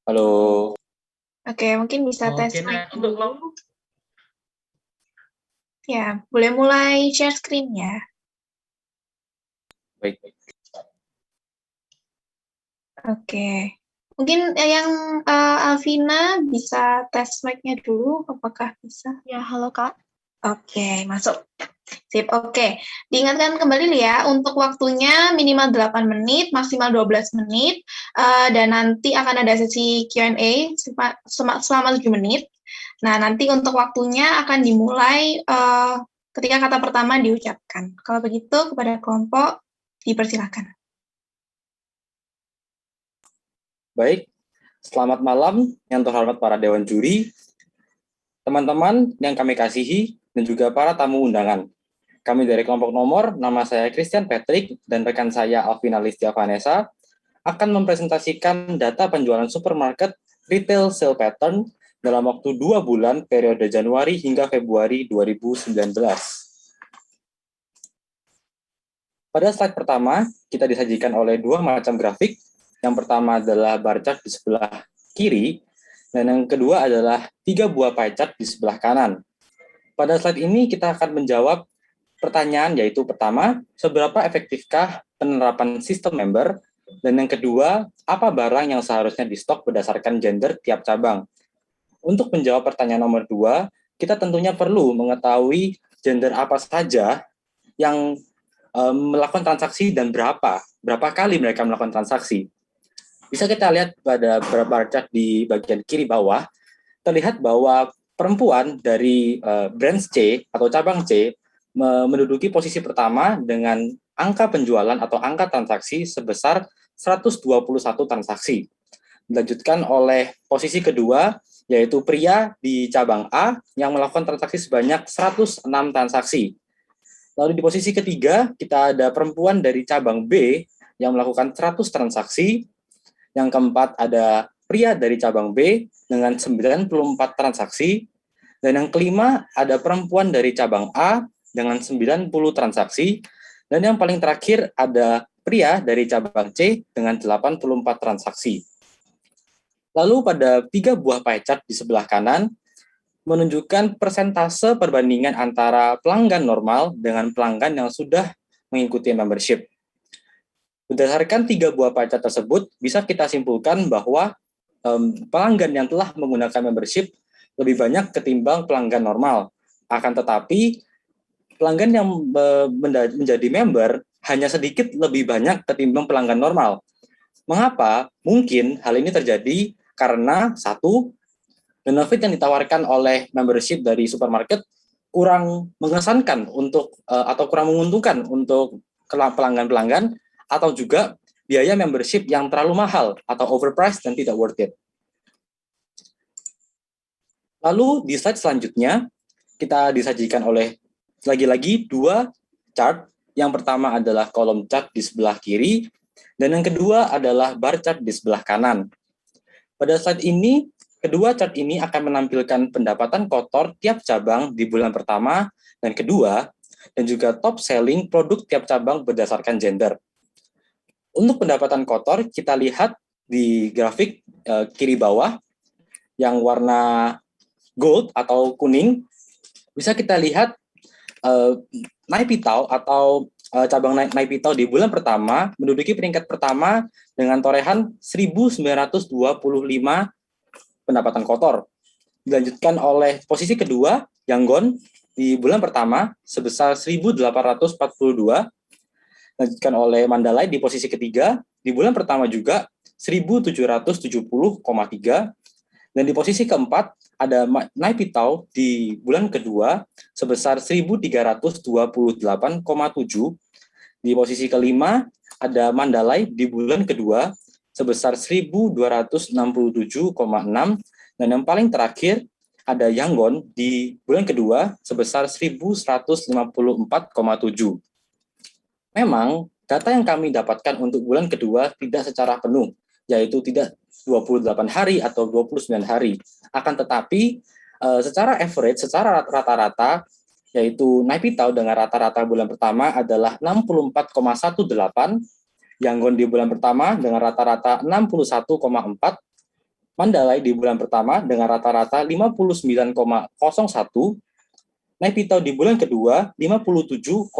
Halo. Oke, mungkin bisa tes Oke, mic nah untuk dulu. Ya, boleh mulai share screen ya. Baik. Oke. Mungkin yang Alvina bisa tes mic-nya dulu, apakah bisa? Ya, halo Kak. Oke, masuk. Sip, oke. Diingatkan kembali ya, untuk waktunya minimal 8 menit, maksimal 12 menit, dan nanti akan ada sesi Q&A selama 7 menit. Nah, nanti untuk waktunya akan dimulai ketika kata pertama diucapkan. Kalau begitu, kepada kelompok, dipersilakan. Baik, selamat malam yang terhormat para Dewan Juri, teman-teman yang kami kasihi, dan juga para tamu undangan. Kami dari kelompok nomor, nama saya Christian Patrick, dan rekan saya Alvina Listia Vanessa, akan mempresentasikan data penjualan supermarket retail sale pattern dalam waktu 2 bulan periode Januari hingga Februari 2019. Pada slide pertama, kita disajikan oleh dua macam grafik. Yang pertama adalah bar chart di sebelah kiri, dan yang kedua adalah 3 buah pie chart di sebelah kanan. Pada slide ini kita akan menjawab pertanyaan, yaitu pertama, seberapa efektifkah penerapan sistem member, dan yang kedua, apa barang yang seharusnya di stok berdasarkan gender tiap cabang. Untuk menjawab pertanyaan nomor 2, kita tentunya perlu mengetahui gender apa saja yang melakukan transaksi dan berapa kali mereka melakukan transaksi. Bisa kita lihat pada bar chart di bagian kiri bawah, terlihat bahwa perempuan dari brand C atau cabang C menduduki posisi pertama dengan angka penjualan atau angka transaksi sebesar 121 transaksi. Dilanjutkan oleh posisi kedua, yaitu pria di cabang A yang melakukan transaksi sebanyak 106 transaksi. Lalu di posisi ketiga, kita ada perempuan dari cabang B yang melakukan 100 transaksi. Yang keempat ada pria dari cabang B dengan 94 transaksi. Dan yang kelima ada perempuan dari cabang A dengan 90 transaksi. Dan yang paling terakhir ada pria dari cabang C dengan 84 transaksi. Lalu pada 3 buah pie chart di sebelah kanan, menunjukkan persentase perbandingan antara pelanggan normal dengan pelanggan yang sudah mengikuti membership. Berdasarkan 3 buah pie chart tersebut, bisa kita simpulkan bahwa pelanggan yang telah menggunakan membership lebih banyak ketimbang pelanggan normal. Akan tetapi, pelanggan yang menjadi member hanya sedikit lebih banyak ketimbang pelanggan normal. Mengapa? Mungkin hal ini terjadi karena satu, benefit yang ditawarkan oleh membership dari supermarket kurang mengesankan untuk atau kurang menguntungkan untuk pelanggan-pelanggan, atau juga biaya membership yang terlalu mahal atau overpriced dan tidak worth it. Lalu di slide selanjutnya kita disajikan oleh lagi-lagi 2 chart. Yang pertama adalah kolom chart di sebelah kiri dan yang kedua adalah bar chart di sebelah kanan. Pada slide ini, kedua chart ini akan menampilkan pendapatan kotor tiap cabang di bulan pertama dan kedua, dan juga top selling produk tiap cabang berdasarkan gender. Untuk pendapatan kotor, kita lihat di grafik kiri bawah, yang warna gold atau kuning, bisa kita lihat Naipitau atau cabang Naipitau di bulan pertama menduduki peringkat pertama dengan torehan 1.925 pendapatan kotor. Dilanjutkan oleh posisi kedua, Yangon di bulan pertama sebesar 1.842. Dilanjutkan oleh Mandalay di posisi ketiga, di bulan pertama juga 1.770,3. Dan di posisi keempat ada Naipitau di bulan kedua sebesar 1.328,7. Di posisi kelima ada Mandalay di bulan kedua sebesar 1.267,6. Dan yang paling terakhir ada Yangon di bulan kedua sebesar 1.154,7. Memang, data yang kami dapatkan untuk bulan kedua tidak secara penuh, yaitu tidak 28 hari atau 29 hari. Akan tetapi, secara average, secara rata-rata, yaitu Naipitau dengan rata-rata bulan pertama adalah 64,18, Yangon di bulan pertama dengan rata-rata 61,4, Mandalay di bulan pertama dengan rata-rata 59,01, Naypyidaw di bulan kedua 57,76,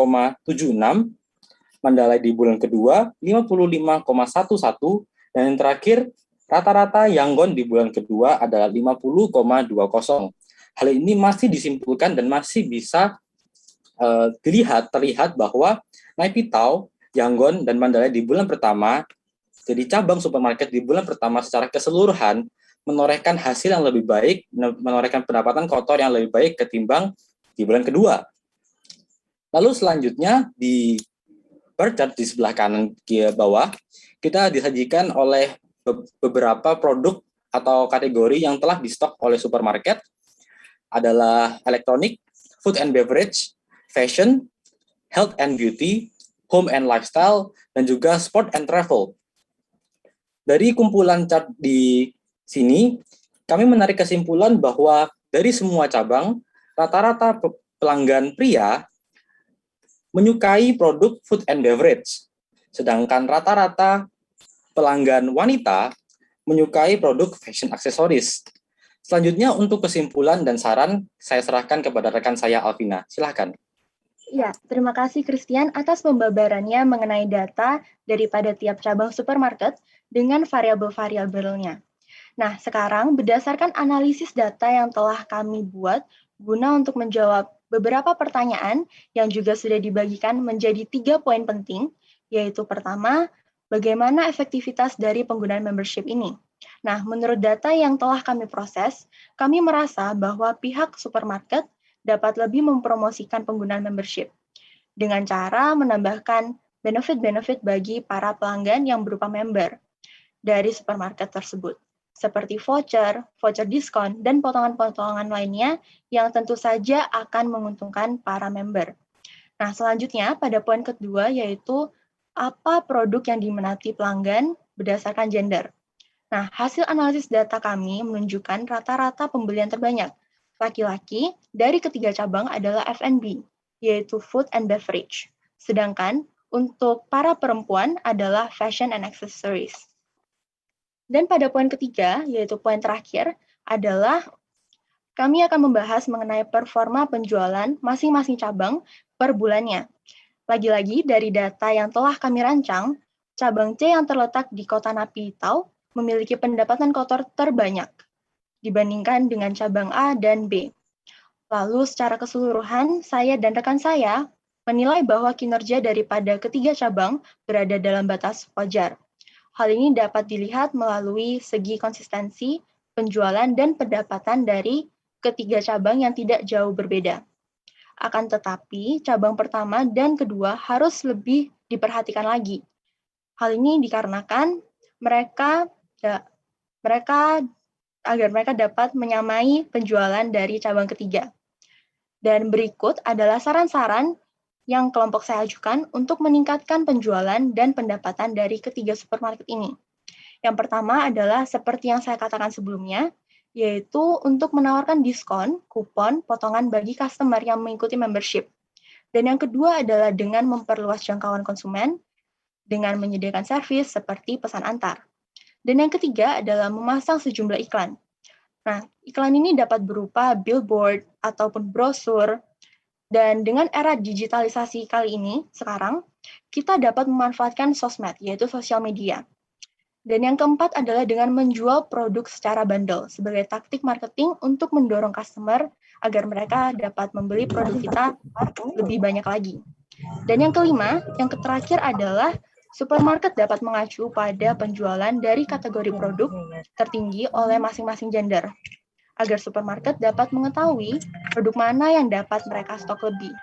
Mandalay di bulan kedua 55,11, dan yang terakhir rata-rata Yangon di bulan kedua adalah 50,20. Hal ini masih disimpulkan dan masih bisa terlihat bahwa Naypyidaw, Yangon, dan Mandalay di bulan pertama, jadi cabang supermarket di bulan pertama secara keseluruhan menorehkan hasil yang lebih baik, menorehkan pendapatan kotor yang lebih baik ketimbang di bulan kedua. Lalu selanjutnya di bar chart di sebelah kanan bawah, kita disajikan oleh beberapa produk atau kategori yang telah di stok oleh supermarket, adalah elektronik, food and beverage, fashion, health and beauty, home and lifestyle, dan juga sport and travel. Dari kumpulan chart di sini, kami menarik kesimpulan bahwa dari semua cabang, rata-rata pelanggan pria menyukai produk food and beverage, sedangkan rata-rata pelanggan wanita menyukai produk fashion aksesoris. Selanjutnya untuk kesimpulan dan saran, saya serahkan kepada rekan saya Alvina. Silahkan. Ya, terima kasih Christian atas pembabarannya mengenai data daripada tiap cabang supermarket dengan variabel-variabelnya. Nah, sekarang berdasarkan analisis data yang telah kami buat guna untuk menjawab beberapa pertanyaan yang juga sudah dibagikan menjadi 3 poin penting, yaitu pertama, bagaimana efektivitas dari penggunaan membership ini? Nah, menurut data yang telah kami proses, kami merasa bahwa pihak supermarket dapat lebih mempromosikan penggunaan membership dengan cara menambahkan benefit-benefit bagi para pelanggan yang berupa member dari supermarket tersebut, seperti voucher, voucher diskon, dan potongan-potongan lainnya yang tentu saja akan menguntungkan para member. Nah, selanjutnya pada poin kedua yaitu apa produk yang diminati pelanggan berdasarkan gender. Nah, hasil analisis data kami menunjukkan rata-rata pembelian terbanyak laki-laki dari ketiga cabang adalah F&B, yaitu food and beverage. Sedangkan untuk para perempuan adalah fashion and accessories. Dan pada poin ketiga, yaitu poin terakhir, adalah kami akan membahas mengenai performa penjualan masing-masing cabang per bulannya. Lagi-lagi dari data yang telah kami rancang, cabang C yang terletak di kota Naypyidaw memiliki pendapatan kotor terbanyak dibandingkan dengan cabang A dan B. Lalu secara keseluruhan, saya dan rekan saya menilai bahwa kinerja daripada ketiga cabang berada dalam batas wajar. Hal ini dapat dilihat melalui segi konsistensi, penjualan, dan pendapatan dari ketiga cabang yang tidak jauh berbeda. Akan tetapi, cabang pertama dan kedua harus lebih diperhatikan lagi. Hal ini dikarenakan mereka agar mereka dapat menyamai penjualan dari cabang ketiga. Dan berikut adalah saran-saran yang kelompok saya ajukan untuk meningkatkan penjualan dan pendapatan dari ketiga supermarket ini. Yang pertama adalah seperti yang saya katakan sebelumnya, yaitu untuk menawarkan diskon, kupon, potongan bagi customer yang mengikuti membership. Dan yang kedua adalah dengan memperluas jangkauan konsumen, dengan menyediakan servis seperti pesan antar. Dan yang ketiga adalah memasang sejumlah iklan. Nah, iklan ini dapat berupa billboard ataupun brosur. Dan dengan era digitalisasi kali ini, sekarang, kita dapat memanfaatkan sosmed, yaitu sosial media. Dan yang keempat adalah dengan menjual produk secara bundle sebagai taktik marketing untuk mendorong customer agar mereka dapat membeli produk kita lebih banyak lagi. Dan yang kelima, yang terakhir adalah supermarket dapat mengacu pada penjualan dari kategori produk tertinggi oleh masing-masing gender, agar supermarket dapat mengetahui produk mana yang dapat mereka stok lebih.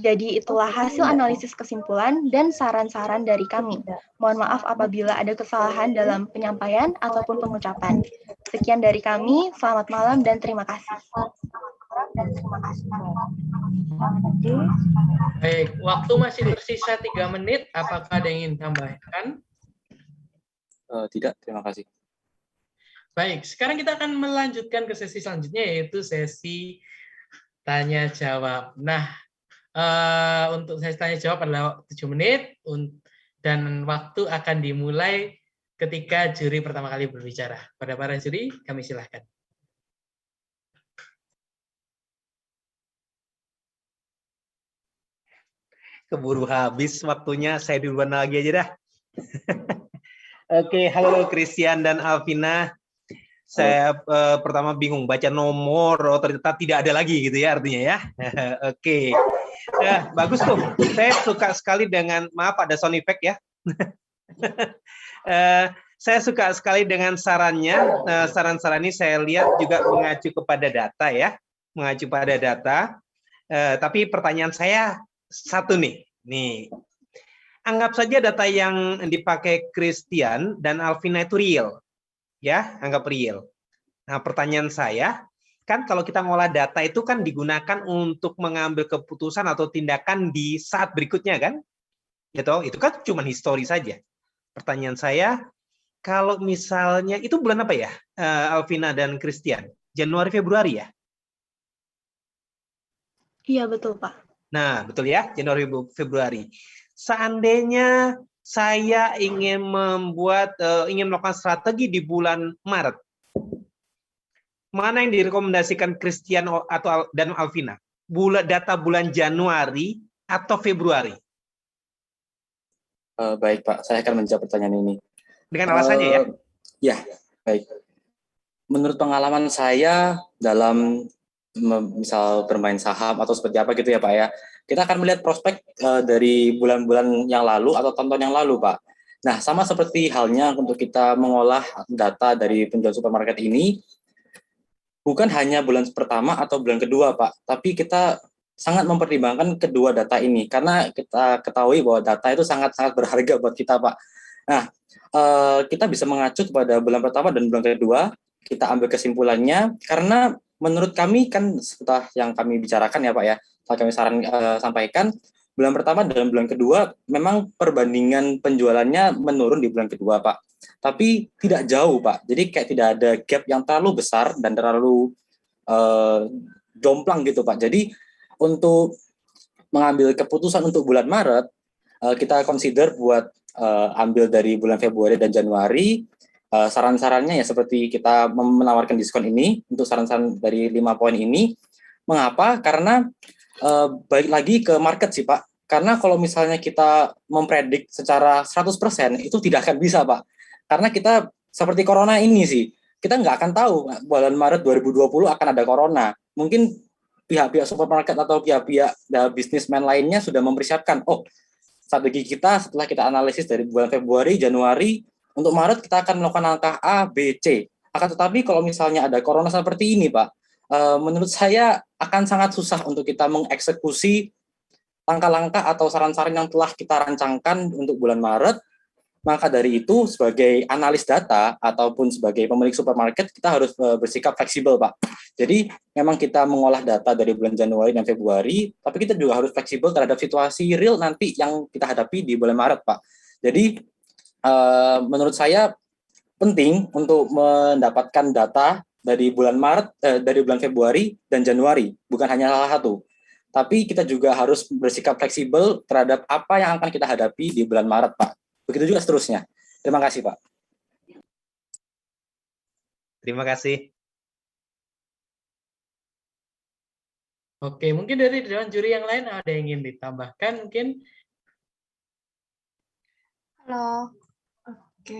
Jadi itulah hasil analisis kesimpulan dan saran-saran dari kami. Mohon maaf apabila ada kesalahan dalam penyampaian ataupun pengucapan. Sekian dari kami, selamat malam dan terima kasih. Baik, waktu masih tersisa 3 menit. Apakah ada yang ingin tambahkan? Tidak, terima kasih. Baik, sekarang kita akan melanjutkan ke sesi selanjutnya, yaitu sesi tanya jawab. Nah, untuk sesi tanya jawab adalah 7 menit dan waktu akan dimulai ketika juri pertama kali berbicara. Pada para juri, kami silahkan. Keburu habis waktunya, saya duluan lagi aja dah. Oke, halo Christian dan Alvina. Saya pertama bingung baca nomor, ternyata tidak ada lagi gitu ya artinya ya. Oke, bagus tuh. Saya suka sekali dengan, maaf ada sound effect ya. Saya suka sekali dengan sarannya. Saran-saran ini saya lihat juga mengacu kepada data ya, mengacu pada data. Tapi pertanyaan saya satu nih. Anggap saja data yang dipakai Christian dan Alvina itu real. Ya, anggap real. Nah, pertanyaan saya, kan kalau kita ngolah data itu kan digunakan untuk mengambil keputusan atau tindakan di saat berikutnya kan? Gitu, itu kan cuma histori saja. Pertanyaan saya, kalau misalnya itu bulan apa ya, Alvina dan Christian? Januari, Februari ya? Iya, betul, Pak. Nah, betul ya, Januari, Februari. Seandainya saya ingin melakukan strategi di bulan Maret, mana yang direkomendasikan Christian dan Alvina? Data bulan Januari atau Februari? Baik Pak, saya akan menjawab pertanyaan ini. Dengan alasannya ya? Ya, baik. Menurut pengalaman saya dalam misal bermain saham atau seperti apa gitu ya Pak ya, kita akan melihat prospek dari bulan-bulan yang lalu atau tahun yang lalu Pak. Nah, sama seperti halnya untuk kita mengolah data dari penjual supermarket ini, bukan hanya bulan pertama atau bulan kedua Pak, tapi kita sangat mempertimbangkan kedua data ini, karena kita ketahui bahwa data itu sangat-sangat berharga buat kita Pak. Nah, kita bisa mengacu kepada bulan pertama dan bulan kedua, kita ambil kesimpulannya, karena menurut kami kan setelah yang kami bicarakan ya Pak ya, setelah kami sampaikan, bulan pertama dan bulan kedua memang perbandingan penjualannya menurun di bulan kedua Pak. Tapi tidak jauh Pak, jadi kayak tidak ada gap yang terlalu besar dan terlalu jomplang gitu Pak. Jadi untuk mengambil keputusan untuk bulan Maret, kita consider buat ambil dari bulan Februari dan Januari. Saran-sarannya ya seperti kita menawarkan diskon ini untuk saran-saran dari 5 poin ini. Mengapa? Karena balik lagi ke market sih Pak. Karena kalau misalnya kita mempredik secara 100% itu tidak akan bisa Pak. Karena kita seperti corona ini sih, kita nggak akan tahu bulan Maret 2020 akan ada corona. Mungkin pihak-pihak supermarket atau pihak-pihak bisnismen lainnya sudah mempersiapkan, oh strategi kita setelah kita analisis dari bulan Februari, Januari, untuk Maret kita akan melakukan langkah A, B, C. Akan tetapi kalau misalnya ada corona seperti ini Pak, menurut saya akan sangat susah untuk kita mengeksekusi langkah-langkah atau saran-saran yang telah kita rancangkan untuk bulan Maret. Maka dari itu sebagai analis data ataupun sebagai pemilik supermarket kita harus bersikap fleksibel Pak. Jadi memang kita mengolah data dari bulan Januari dan Februari, tapi kita juga harus fleksibel terhadap situasi real nanti yang kita hadapi di bulan Maret Pak. Jadi menurut saya penting untuk mendapatkan data dari bulan Maret, dari bulan Februari dan Januari, bukan hanya salah satu. Tapi kita juga harus bersikap fleksibel terhadap apa yang akan kita hadapi di bulan Maret Pak. Begitu juga seterusnya. Terima kasih, Pak. Terima kasih. Oke, mungkin dari dewan juri yang lain ada yang ingin ditambahkan mungkin? Halo. Oke.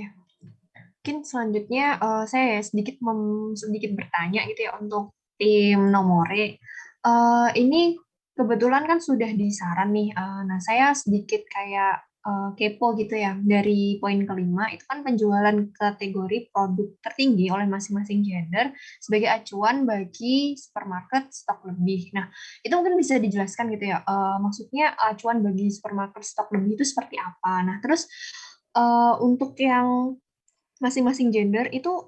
Mungkin selanjutnya saya sedikit bertanya gitu ya untuk tim Nomore. Ini kebetulan kan sudah disaran nih. Nah, saya sedikit kayak kepo gitu ya, dari poin kelima itu kan penjualan kategori produk tertinggi oleh masing-masing gender sebagai acuan bagi supermarket stok lebih. Nah, itu mungkin bisa dijelaskan gitu ya, maksudnya acuan bagi supermarket stok lebih itu seperti apa. Nah, terus untuk yang masing-masing gender itu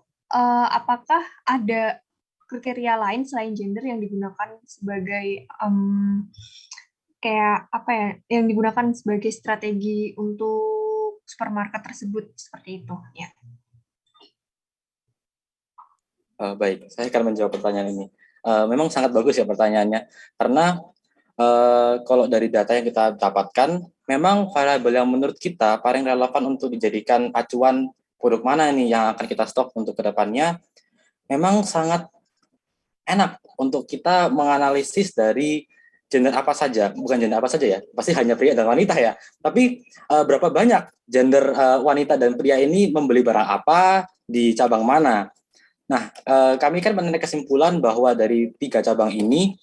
apakah ada kriteria lain selain gender yang digunakan sebagai kayak apa ya, yang digunakan sebagai strategi untuk supermarket tersebut seperti itu ya. Baik, saya akan menjawab pertanyaan ini. Memang sangat bagus ya pertanyaannya, karena kalau dari data yang kita dapatkan, memang variabel yang menurut kita paling relevan untuk dijadikan acuan produk mana nih yang akan kita stok untuk kedepannya, memang sangat enak untuk kita menganalisis dari gender apa saja, bukan gender apa saja ya, pasti hanya pria dan wanita ya, tapi berapa banyak gender wanita dan pria ini membeli barang apa di cabang mana. Nah, kami kan menarik kesimpulan bahwa dari 3 cabang ini,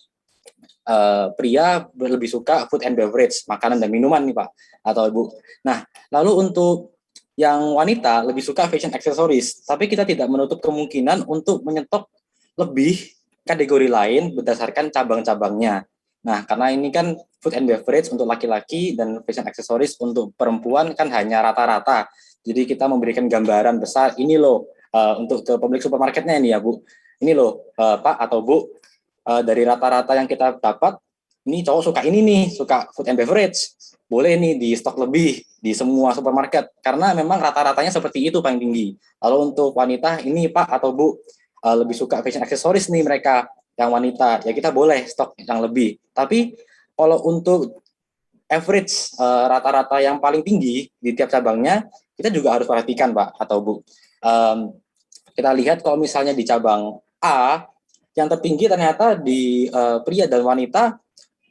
pria lebih suka food and beverage, makanan dan minuman nih Pak, atau Ibu. Nah, lalu untuk yang wanita lebih suka fashion accessories, tapi kita tidak menutup kemungkinan untuk menyetok lebih kategori lain berdasarkan cabang-cabangnya. Nah, karena ini kan food and beverage untuk laki-laki dan fashion accessories untuk perempuan kan hanya rata-rata. Jadi kita memberikan gambaran besar, ini loh untuk ke pemilik supermarketnya ini ya Bu. Ini loh Pak atau Bu, dari rata-rata yang kita dapat, ini cowok suka ini nih, suka food and beverage. Boleh nih di stok lebih di semua supermarket, karena memang rata-ratanya seperti itu paling tinggi. Lalu untuk wanita, ini Pak atau Bu, lebih suka fashion accessories nih mereka, yang wanita, ya kita boleh stok yang lebih. Tapi kalau untuk average rata-rata yang paling tinggi di tiap cabangnya, kita juga harus perhatikan Pak atau Bu. Kita lihat kalau misalnya di cabang A, yang tertinggi ternyata di pria dan wanita,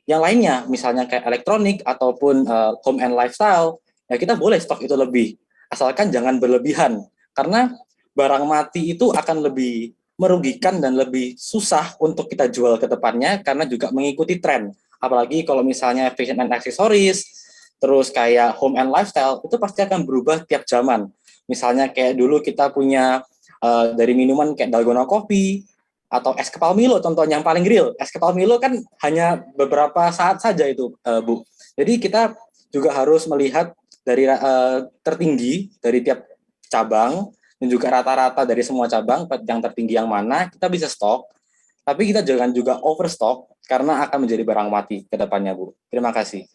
yang lainnya misalnya kayak elektronik ataupun home and lifestyle, ya kita boleh stok itu lebih, asalkan jangan berlebihan, karena barang mati itu akan lebih merugikan dan lebih susah untuk kita jual ke depannya karena juga mengikuti tren. Apalagi kalau misalnya fashion and accessories, terus kayak home and lifestyle, itu pasti akan berubah tiap zaman. Misalnya kayak dulu kita punya dari minuman kayak dalgona coffee, atau es kepal Milo, contohnya yang paling real. Es kepal Milo kan hanya beberapa saat saja itu, Bu. Jadi kita juga harus melihat dari tertinggi dari tiap cabang, dan juga rata-rata dari semua cabang, yang tertinggi yang mana, kita bisa stok, tapi kita jangan juga overstock, karena akan menjadi barang mati ke depannya, Bu. Terima kasih.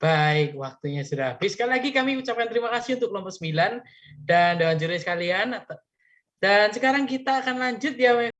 Baik, waktunya sudah habis. Sekali lagi kami ucapkan terima kasih untuk kelompok 9 dan dewan juri sekalian. Dan sekarang kita akan lanjut ya